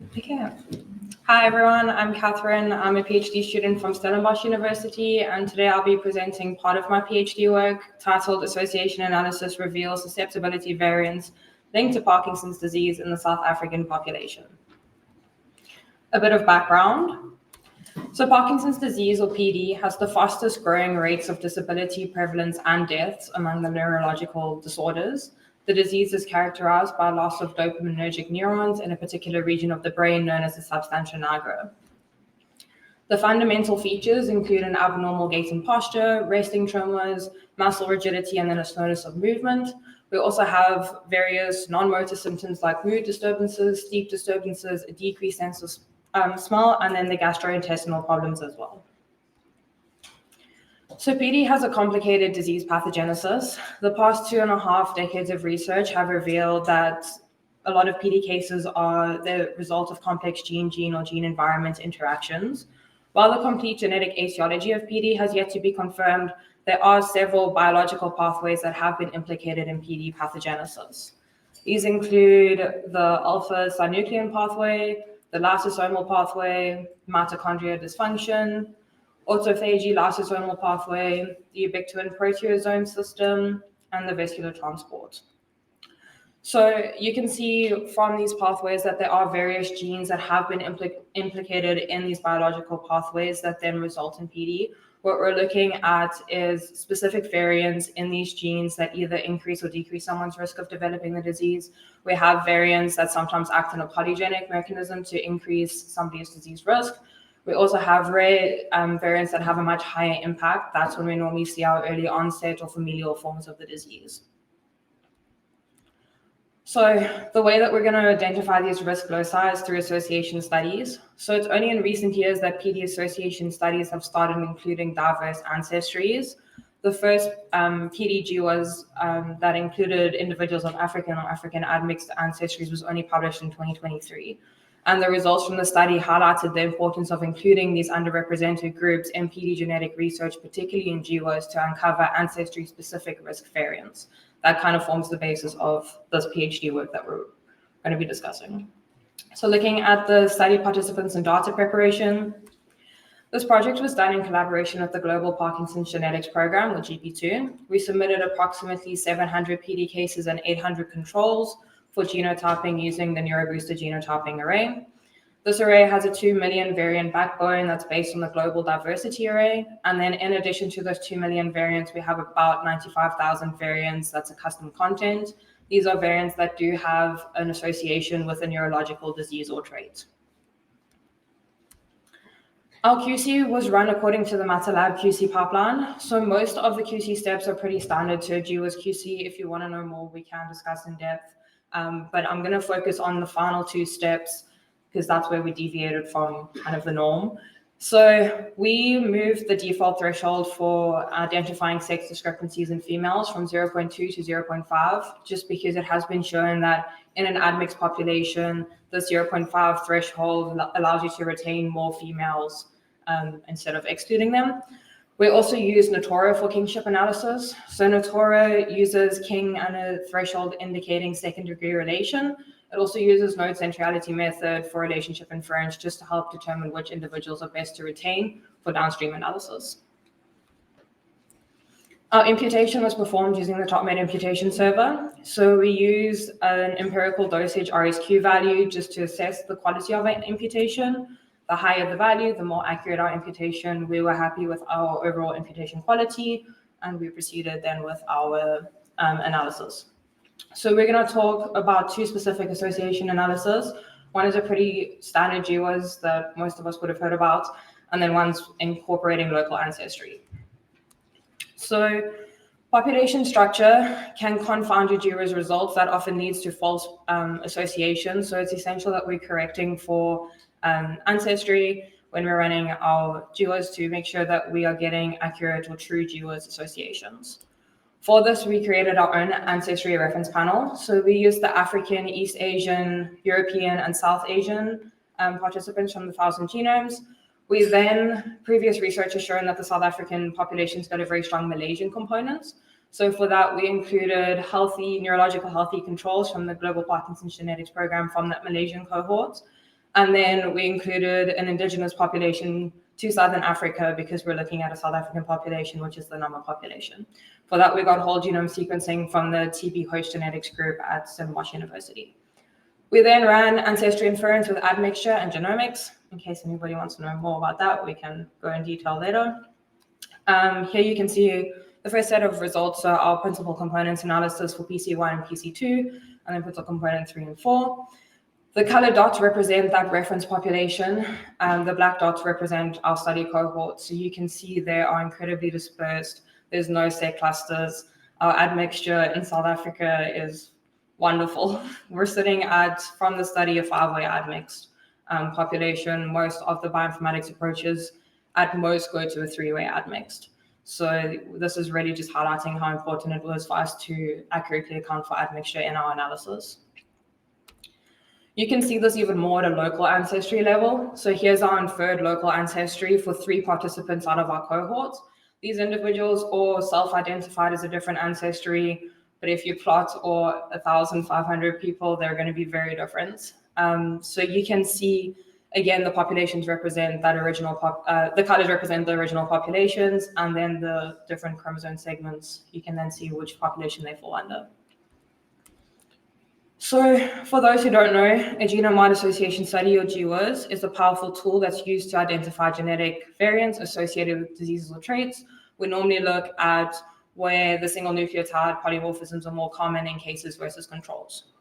Okay. Hi everyone, I'm Kathryn. I'm a PhD student from Stellenbosch University, and today I'll be presenting part of my PhD work titled Association Analysis Reveals Susceptibility Variants Linked to Parkinson's Disease in the South African Population. A bit of background. So Parkinson's disease, or PD, has the fastest growing rates of disability, prevalence, and deaths among the neurological disorders. The disease is characterized by loss of dopaminergic neurons in a particular region of the brain known as the substantia nigra. The fundamental features include an abnormal gait and posture, resting tremors, muscle rigidity, and then a slowness of movement. We also have various non-motor symptoms like mood disturbances, sleep disturbances, a decreased sense of smell, and then the gastrointestinal problems as well. So PD has a complicated disease pathogenesis. The past 2.5 decades of research have revealed that a lot of PD cases are the result of complex gene-gene or gene-environment interactions. While the complete genetic etiology of PD has yet to be confirmed, there are several biological pathways that have been implicated in PD pathogenesis. These include the alpha-synuclein pathway, the lysosomal pathway, mitochondrial dysfunction, autophagy lysosomal pathway, the ubiquitin proteasome system, and the vascular transport. So you can see from these pathways that there are various genes that have been implicated in these biological pathways that then result in PD. What we're looking at is specific variants in these genes that either increase or decrease someone's risk of developing the disease. We have variants that sometimes act in a polygenic mechanism to increase somebody's disease risk. We also have rare variants that have a much higher impact. That's when we normally see our early onset or familial forms of the disease. So the way that we're going to identify these risk loci is through association studies. So it's only in recent years that PD association studies have started including diverse ancestries. The first PDG was that included individuals of African or African admixed ancestries was only published in 2023. And the results from the study highlighted the importance of including these underrepresented groups in PD genetic research, particularly in GWAS, to uncover ancestry-specific risk variants. That kind of forms the basis of this PhD work that we're going to be discussing. So looking at the study participants and data preparation, this project was done in collaboration with the Global Parkinson's Genetics Program, or GP2. We submitted approximately 700 PD cases and 800 controls for genotyping using the NeuroBooster genotyping array. This array has a 2 million variant backbone that's based on the global diversity array. And then in addition to those 2 million variants, we have about 95,000 variants that's a custom content. These are variants that do have an association with a neurological disease or trait. Our QC was run according to the MATLAB QC pipeline. So most of the QC steps are pretty standard to a GWAS QC. If you want to know more, we can discuss in depth. But I'm going to focus on the final 2 steps because that's where we deviated from kind of the norm. So we moved the default threshold for identifying sex discrepancies in females from 0.2 to 0.5, just because it has been shown that in an admixed population, the 0.5 threshold allows you to retain more females instead of excluding them. We also use Natura for kingship analysis. So Natura uses king and a threshold indicating second degree relation. It also uses node centrality method for relationship inference just to help determine which individuals are best to retain for downstream analysis. Our imputation was performed using the TopMed imputation server. So we use an empirical dosage RSQ value just to assess the quality of an imputation. The higher the value, the more accurate our imputation. We were happy with our overall imputation quality, and we proceeded then with our analysis. So we're going to talk about 2 specific association analyses. One is a pretty standard GWAS that most of us would have heard about, and then one's incorporating local ancestry. So population structure can confound your GWAS results. That often leads to false associations. So it's essential that we're correcting for ancestry when we're running our GWAS to make sure that we are getting accurate or true GWAS associations. For this, we created our own ancestry reference panel. So we used the African, East Asian, European, and South Asian participants from the 1,000 genomes. We then, previous research has shown that the South African population's got a very strong Malaysian component. So for that, we included neurological healthy controls from the Global Parkinson's Genetics Program from that Malaysian cohort. And then we included an indigenous population to Southern Africa because we're looking at a South African population, which is the Nama population. For that, we got whole genome sequencing from the TB host genetics group at Stellenbosch University. We then ran ancestry inference with admixture and genomics. In case anybody wants to know more about that, we can go in detail later. Here you can see the first set of results are our principal components analysis for PC1 and PC2, and then principal component 3 and 4. The colored dots represent that reference population, and the black dots represent our study cohort. So you can see they are incredibly dispersed. There's no set clusters. Our admixture in South Africa is wonderful. We're sitting at, from the study, a 5-way admixed population. Most of the bioinformatics approaches at most go to a 3-way admixed. So this is really just highlighting how important it was for us to accurately account for admixture in our analysis. You can see this even more at a local ancestry level. So here's our inferred local ancestry for 3 participants out of our cohort. These individuals all self-identified as a different ancestry, but if you plot or 1,500 people, they're going to be very different. So you can see, again, the populations represent that original, the colors represent the original populations, and then the different chromosome segments, you can then see which population they fall under. So for those who don't know, a genome-wide association study, or GWAS, is a powerful tool that's used to identify genetic variants associated with diseases or traits. We normally look at where the single nucleotide polymorphisms are more common in cases versus controls.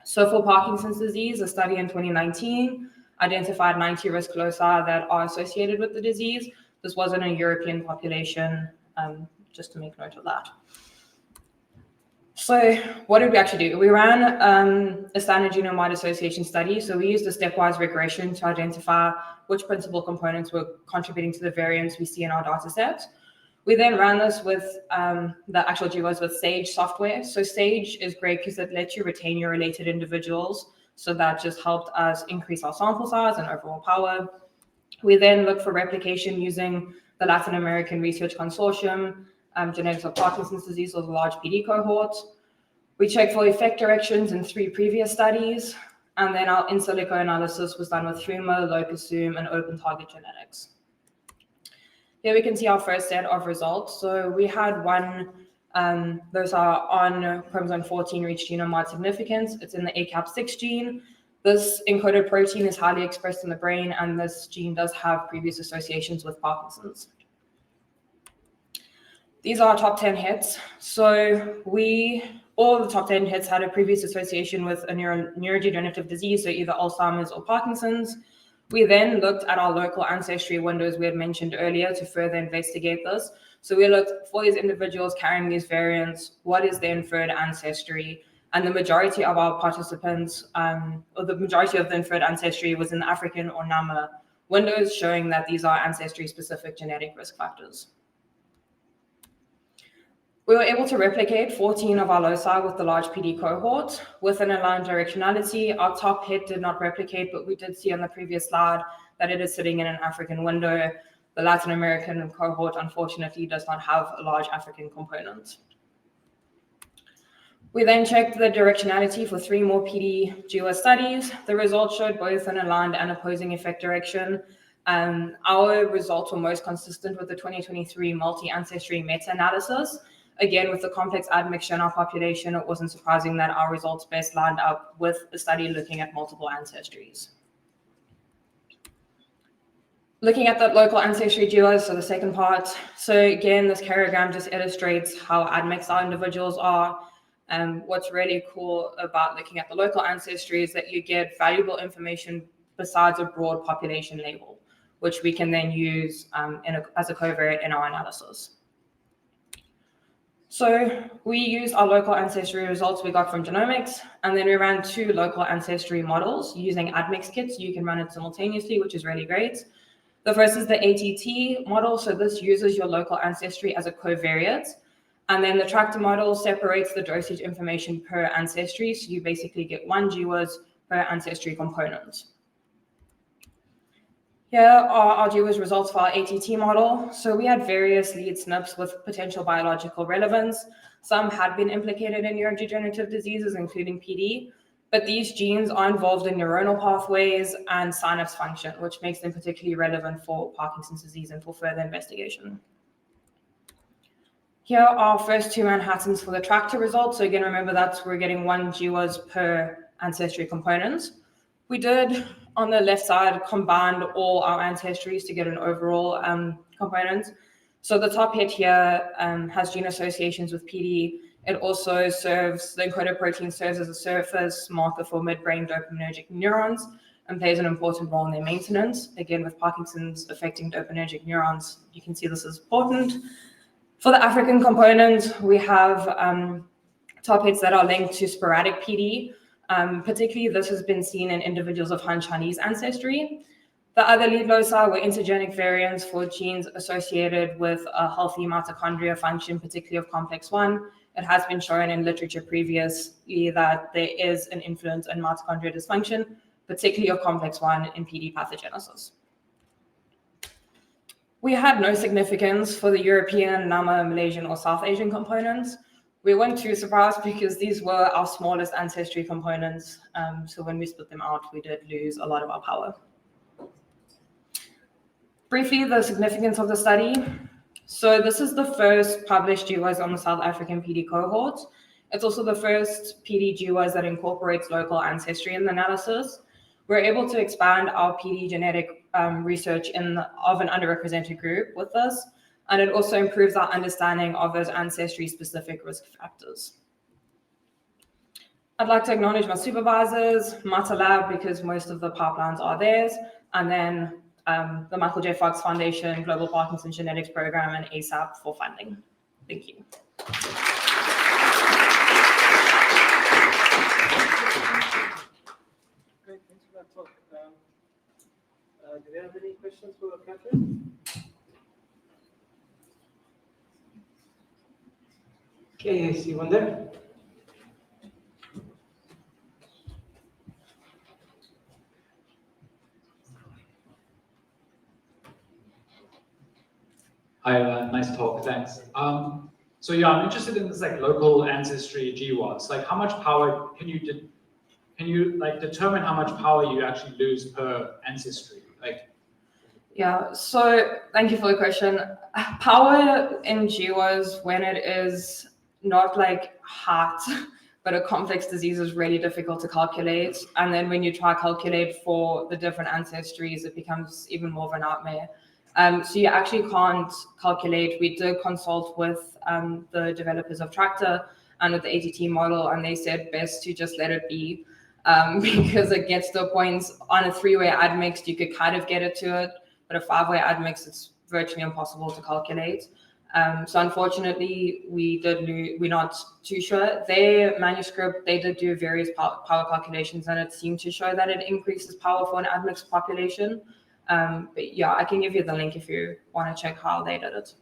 So for Parkinson's disease, a study in 2019 identified 90 risk loci that are associated with the disease. This wasn't a European population, just to make note of that. So what did we actually do? We ran a standard genome-wide association study. So we used a stepwise regression to identify which principal components were contributing to the variance we see in our data set. We then ran this with the actual GWAS with Sage software. So Sage is great because it lets you retain your related individuals. So that just helped us increase our sample size and overall power. We then looked for replication using the Latin American Research Consortium, genetics of Parkinson's disease, was a large PD cohort. We checked for effect directions in 3 previous studies, and then our in silico analysis was done with FUMA, locusum, and open target genetics. Here we can see our first set of results. So we had one, those are on chromosome 14 reached genome-wide significance. It's in the ACAP6 gene. This encoded protein is highly expressed in the brain, and this gene does have previous associations with Parkinson's. These are our top 10 hits. So all the top 10 hits had a previous association with a neurodegenerative disease, so either Alzheimer's or Parkinson's. We then looked at our local ancestry windows we had mentioned earlier to further investigate this. So we looked for these individuals carrying these variants, what is their inferred ancestry? And the majority of our participants, or the majority of the inferred ancestry was in the African or Nama windows, showing that these are ancestry-specific genetic risk factors. We were able to replicate 14 of our loci with the large PD cohort with an aligned directionality. Our top hit did not replicate, but we did see on the previous slide that it is sitting in an African window. The Latin American cohort, unfortunately, does not have a large African component. We then checked the directionality for 3 more PD GWAS studies. The results showed both an aligned and opposing effect direction. Our results were most consistent with the 2023 multi-ancestry meta-analysis. Again, with the complex admixture in our population, it wasn't surprising that our results best lined up with the study looking at multiple ancestries. Looking at that local ancestry GWAS, so the second part. So again, this karyogram just illustrates how admixed our individuals are. What's really cool about looking at the local ancestry is that you get valuable information besides a broad population label, which we can then use as a covariate in our analysis. So we used our local ancestry results we got from genomics, and then we ran 2 local ancestry models using admix kits. You can run it simultaneously, which is really great. The first is the ATT model. So this uses your local ancestry as a covariate. And then the tractor model separates the dosage information per ancestry. So you basically get 1 GWAS per ancestry component. Here are our GWAS results for our ATT model. So we had various lead SNPs with potential biological relevance. Some had been implicated in neurodegenerative diseases, including PD. But these genes are involved in neuronal pathways and synapse function, which makes them particularly relevant for Parkinson's disease and for further investigation. Here are first two Manhattans for the tractor results. So again, remember that we're getting 1 GWAS per ancestry component. We did, on the left side, combined all our ancestries to get an overall component. So the top hit here has gene associations with PD. It also serves, the encoded protein serves as a surface marker for midbrain dopaminergic neurons and plays an important role in their maintenance. Again, with Parkinson's affecting dopaminergic neurons, you can see this is important. For the African component, we have top hits that are linked to sporadic PD. Particularly, this has been seen in individuals of Han Chinese ancestry. The other lead loci were intergenic variants for genes associated with a healthy mitochondria function, particularly of complex 1. It has been shown in literature previously that there is an influence in mitochondrial dysfunction, particularly of complex 1 in PD pathogenesis. We had no significance for the European, Nama, Malaysian, or South Asian components. We weren't too surprised because these were our smallest ancestry components. So when we split them out, we did lose a lot of our power. Briefly, the significance of the study. So this is the first published GWAS on the South African PD cohort. It's also the first PD GWAS that incorporates local ancestry in the analysis. We're able to expand our PD genetic research of an underrepresented group with this, and it also improves our understanding of those ancestry-specific risk factors. I'd like to acknowledge my supervisors, Mata Lab, because most of the pipelines are theirs, and then the Michael J. Fox Foundation, Global Parkinson Genetics Program, and ASAP for funding. Thank you. Great, thanks for that talk. Do we have any questions for Kathryn? Okay, I see one there. Hi, nice talk, thanks. So yeah, I'm interested in this like local ancestry GWAS. Like, how much power can you like determine how much power you actually lose per ancestry? Like, yeah. So thank you for the question. Power in GWAS, when it is not like heart, but a complex disease, is really difficult to calculate. And then when you try to calculate for the different ancestries, it becomes even more of a nightmare. So you actually can't calculate. We did consult with the developers of Tractor and with the ATT model, and they said best to just let it be because it gets to a point on a 3-way admix, you could kind of get it to it, but a 5-way admix, it's virtually impossible to calculate. So unfortunately, we're not too sure. Their manuscript, they did do various power calculations, and it seemed to show that it increases power for an admixed population. But yeah, I can give you the link if you want to check how they did it.